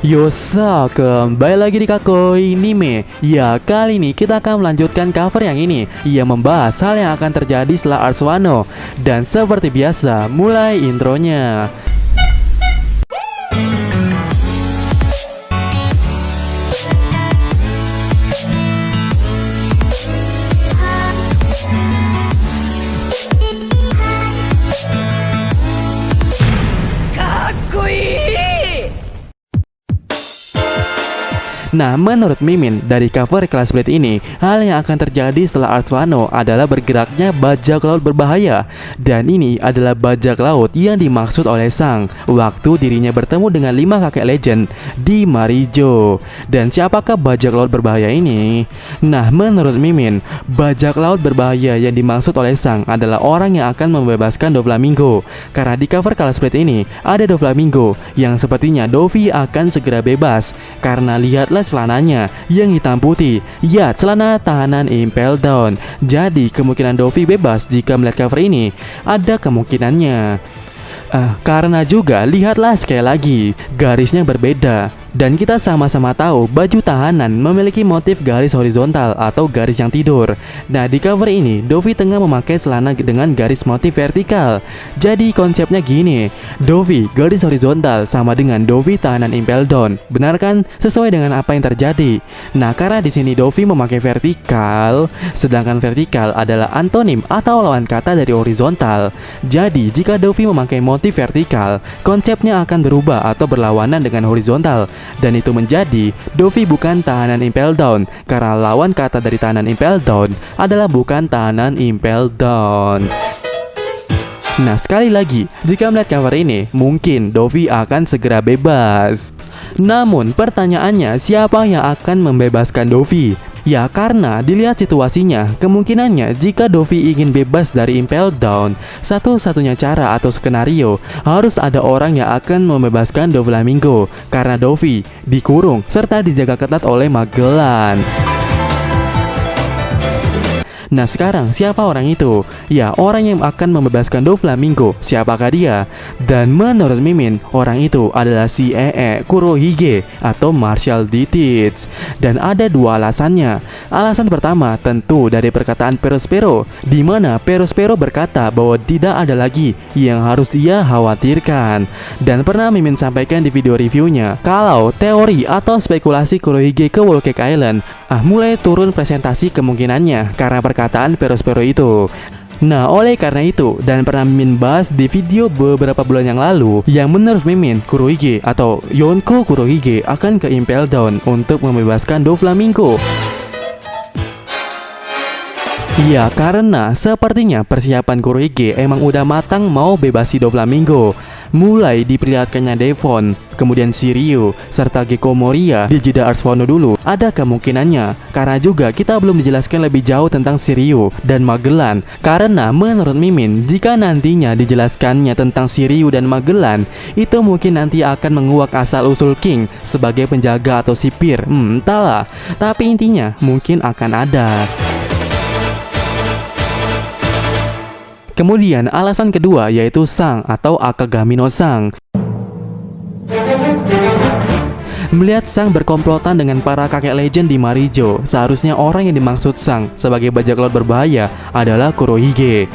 Yosa, kembali lagi di Kakoi Anime. Ya, kali ini kita akan melanjutkan cover yang ini. Ia membahas hal yang akan terjadi setelah Ars Wano. Dan seperti biasa, mulai intronya. Nah, menurut Mimin, dari cover Class Blade ini, hal yang akan terjadi setelah Ars Wano adalah bergeraknya bajak laut berbahaya. Dan ini adalah bajak laut yang dimaksud oleh Sang waktu dirinya bertemu dengan 5 kakek legend di Marijo. Dan siapakah bajak laut berbahaya ini? Nah, menurut Mimin, bajak laut berbahaya yang dimaksud oleh Sang adalah orang yang akan membebaskan Doflamingo. Karena di cover Class Blade ini, ada Doflamingo yang sepertinya Dovi akan segera bebas. Karena lihatlah celananya yang hitam putih. Ya, celana tahanan Impel Down. Jadi kemungkinan Dovi bebas jika melihat cover ini ada kemungkinannya. Karena juga lihatlah sekali lagi, garisnya berbeda. Dan kita sama-sama tahu baju tahanan memiliki motif garis horizontal atau garis yang tidur. Nah, di cover ini Dovi tengah memakai celana dengan garis motif vertikal. Jadi konsepnya gini, Dovi garis horizontal sama dengan Dovi tahanan Impel Down. Benar kan? Sesuai dengan apa yang terjadi. Nah, karena di sini Dovi memakai vertikal, sedangkan vertikal adalah antonim atau lawan kata dari horizontal. Jadi jika Dovi memakai motif vertikal, konsepnya akan berubah atau berlawanan dengan horizontal. Dan itu menjadi Dovi bukan tahanan Impel Down, karena lawan kata dari tahanan Impel Down adalah bukan tahanan Impel Down. Nah, sekali lagi, jika melihat cover ini, mungkin Dovi akan segera bebas. Namun pertanyaannya, siapa yang akan membebaskan Dovi? Ya, karena dilihat situasinya, kemungkinannya jika Dovi ingin bebas dari Impel Down, satu-satunya cara atau skenario harus ada orang yang akan membebaskan Doflamingo. Karena Dovi dikurung serta dijaga ketat oleh Magellan. Nah, sekarang siapa orang itu? Ya, orang yang akan membebaskan Doflamingo. Siapakah dia? Dan menurut Mimin, orang itu adalah si Kurohige atau Martial D-Teach. Dan ada dua alasannya. Alasan pertama tentu dari perkataan Perospero, di mana Perospero berkata bahwa tidak ada lagi yang harus ia khawatirkan. Dan pernah Mimin sampaikan di video reviewnya kalau teori atau spekulasi Kurohige ke Whole Cake Island mulai turun presentasi kemungkinannya karena perkataan Perospero itu. Nah, oleh karena itu, dan pernah Mimin bahas di video beberapa bulan yang lalu, yang menurut Mimin, Kurohige atau Yonko Kurohige akan ke Impel Down untuk membebaskan Doflamingo. Ya, karena sepertinya persiapan Kurohige emang udah matang mau bebasi Doflamingo. Mulai diperlihatkannya Devon, kemudian Shiryu, serta Gekko Moria di jeda Ars Wano dulu. Ada kemungkinannya, karena juga kita belum dijelaskan lebih jauh tentang Shiryu dan Magellan. Karena menurut Mimin, jika nantinya dijelaskannya tentang Shiryu dan Magellan, itu mungkin nanti akan menguak asal-usul King sebagai penjaga atau sipir. Entahlah, tapi intinya mungkin akan ada. Kemudian alasan kedua yaitu Sang atau Akagami no Sang. Melihat Sang berkomplotan dengan para kakek legend di Marijo, seharusnya orang yang dimaksud Sang sebagai bajak laut berbahaya adalah Kurohige.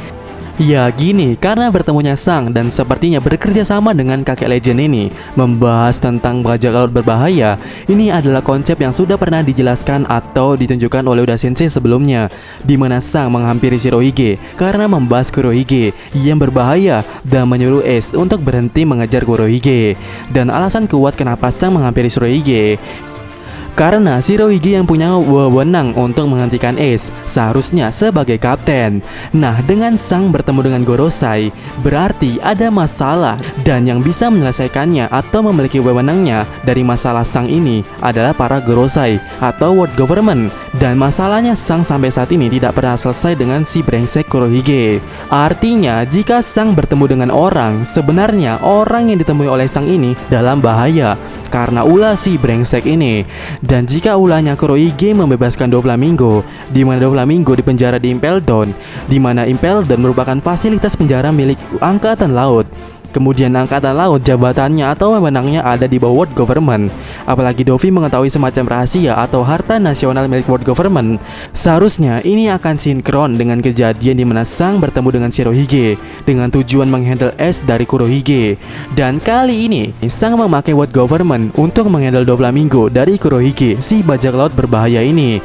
Ya, gini, karena bertemunya Sang dan sepertinya bekerja sama dengan kakek legend ini membahas tentang bajak laut berbahaya. Ini adalah konsep yang sudah pernah dijelaskan atau ditunjukkan oleh Oda Sensei sebelumnya, di mana Sang menghampiri Shirohige karena membahas Kurohige yang berbahaya dan menyuruh Ace untuk berhenti mengejar Kurohige. Dan alasan kuat kenapa Sang menghampiri Shirohige karena Shirohige yang punya wewenang untuk menghentikan Ace seharusnya sebagai kapten. Nah, dengan Sang bertemu dengan Gorosei, berarti ada masalah, dan yang bisa menyelesaikannya atau memiliki wewenangnya dari masalah Sang ini adalah para Gorosei atau World Government. Dan masalahnya Sang sampai saat ini tidak pernah selesai dengan si brengsek Kurohige. Artinya jika Sang bertemu dengan orang, sebenarnya orang yang ditemui oleh Sang ini dalam bahaya karena ulah si brengsek ini. Dan jika ulahnya Kurohige membebaskan Doflamingo, di mana Doflamingo dipenjara di Impel Down, di mana Impel Down merupakan fasilitas penjara milik Angkatan Laut. Kemudian angkatan laut jabatannya atau wewenangnya ada di bawah world government. Apalagi Luffy mengetahui semacam rahasia atau harta nasional milik world government. Seharusnya ini akan sinkron dengan kejadian di mana Sang bertemu dengan Shirohige dengan tujuan menghandle es dari Kurohige. Dan kali ini Sang memakai world government untuk menghandle Doflamingo dari Kurohige, si bajak laut berbahaya ini.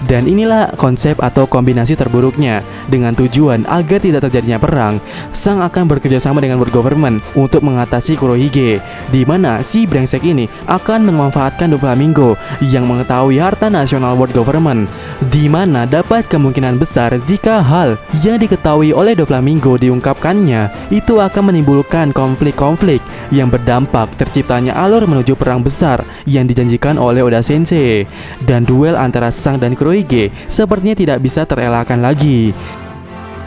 Dan inilah konsep atau kombinasi terburuknya. Dengan tujuan agar tidak terjadinya perang, Sang akan bekerja sama dengan world government untuk mengatasi Kurohige, di mana si brengsek ini akan memanfaatkan Doflamingo yang mengetahui harta nasional world government, di mana dapat kemungkinan besar jika hal yang diketahui oleh Doflamingo diungkapkannya, itu akan menimbulkan konflik-konflik yang berdampak terciptanya alur menuju perang besar yang dijanjikan oleh Oda Sensei. Dan duel antara Sang dan Kurohige sepertinya tidak bisa terelakkan lagi.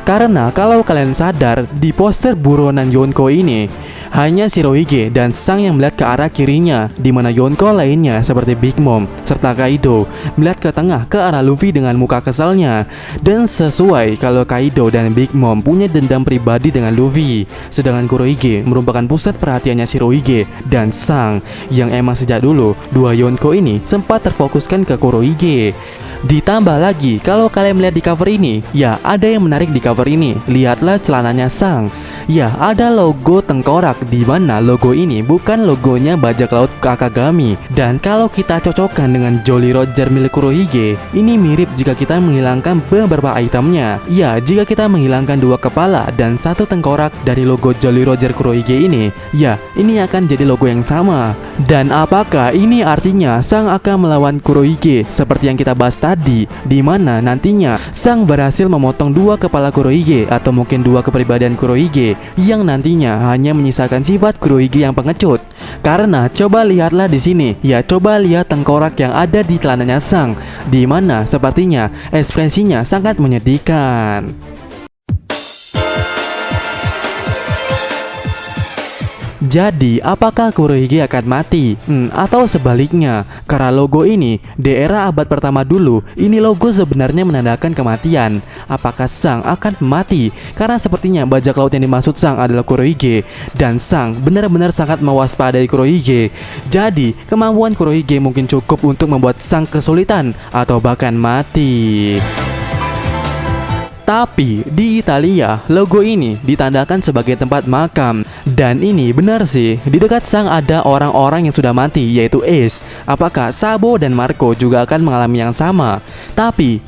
Karena kalau kalian sadar, di poster buronan Yonko ini hanya Shirohige dan Sang yang melihat ke arah kirinya, di mana Yonko lainnya seperti Big Mom serta Kaido melihat ke tengah ke arah Luffy dengan muka kesalnya. Dan sesuai kalau Kaido dan Big Mom punya dendam pribadi dengan Luffy, sedangkan Kurohige merupakan pusat perhatiannya Shirohige dan Sang, yang emang sejak dulu dua Yonko ini sempat terfokuskan ke Kurohige. Ditambah lagi kalau kalian melihat di cover ini, ya ada yang menarik di cover ini. Lihatlah celananya Sang. Ya, ada logo tengkorak, di mana logo ini bukan logonya bajak laut Akagami. Dan kalau kita cocokkan dengan Jolly Roger milik Kurohige, ini mirip jika kita menghilangkan beberapa itemnya. Ya, jika kita menghilangkan dua kepala dan satu tengkorak dari logo Jolly Roger Kurohige ini, ya ini akan jadi logo yang sama. Dan apakah ini artinya Sang akan melawan Kurohige seperti yang kita bahas tadi, di mana nantinya Sang berhasil memotong dua kepala Kurohige atau mungkin dua kepribadian Kurohige yang nantinya hanya menyisakan sifat Kurohige yang pengecut. Karena coba lihatlah di sini, ya coba lihat tengkorak yang ada di celananya Sang, di mana sepertinya ekspresinya sangat menyedihkan. Jadi, apakah Kurohige akan mati? Atau sebaliknya, karena logo ini di era abad pertama dulu, ini logo sebenarnya menandakan kematian. Apakah Sang akan mati? Karena sepertinya bajak laut yang dimaksud Sang adalah Kurohige, dan Sang benar-benar sangat mewaspadai Kurohige. Jadi, kemampuan Kurohige mungkin cukup untuk membuat Sang kesulitan atau bahkan mati. Tapi di Italia, logo ini ditandakan sebagai tempat makam. Dan ini benar sih, di dekat Sang ada orang-orang yang sudah mati, yaitu Ace. Apakah Sabo dan Marco juga akan mengalami yang sama? Tapi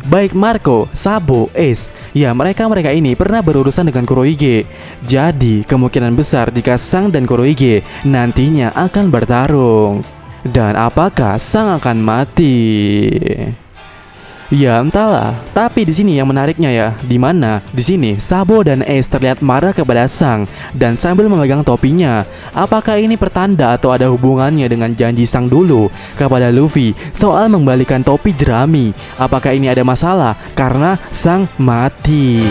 baik Marco, Sabo, Ace, ya mereka ini pernah berurusan dengan Kurohige. Jadi kemungkinan besar jika Sang dan Kurohige nantinya akan bertarung. Dan apakah Sang akan mati? Ya entahlah, tapi di sini yang menariknya ya, di mana di sini Sabo dan Ace terlihat marah kepada Sang dan sambil memegang topinya. Apakah ini pertanda atau ada hubungannya dengan janji Sang dulu kepada Luffy soal membalikan topi jerami? Apakah ini ada masalah karena Sang mati?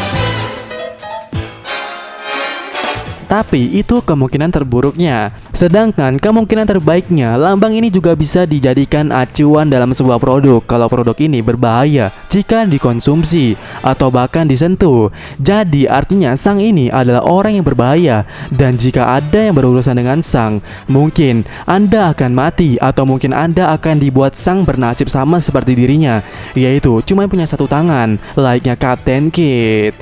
Tapi itu kemungkinan terburuknya. Sedangkan kemungkinan terbaiknya, lambang ini juga bisa dijadikan acuan dalam sebuah produk kalau produk ini berbahaya jika dikonsumsi atau bahkan disentuh. Jadi artinya Sang ini adalah orang yang berbahaya. Dan jika ada yang berurusan dengan Sang, mungkin Anda akan mati atau mungkin Anda akan dibuat Sang bernasib sama seperti dirinya, yaitu cuma punya satu tangan, layaknya Captain Kid.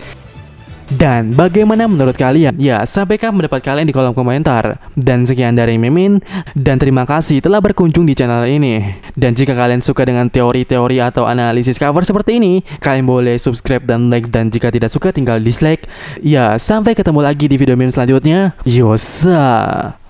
Dan bagaimana menurut kalian? Ya, sampaikan pendapat kalian di kolom komentar. Dan sekian dari Mimin, dan terima kasih telah berkunjung di channel ini. Dan jika kalian suka dengan teori-teori atau analisis cover seperti ini, kalian boleh subscribe dan like. Dan jika tidak suka tinggal dislike. Ya, sampai ketemu lagi di video meme selanjutnya. Yosa.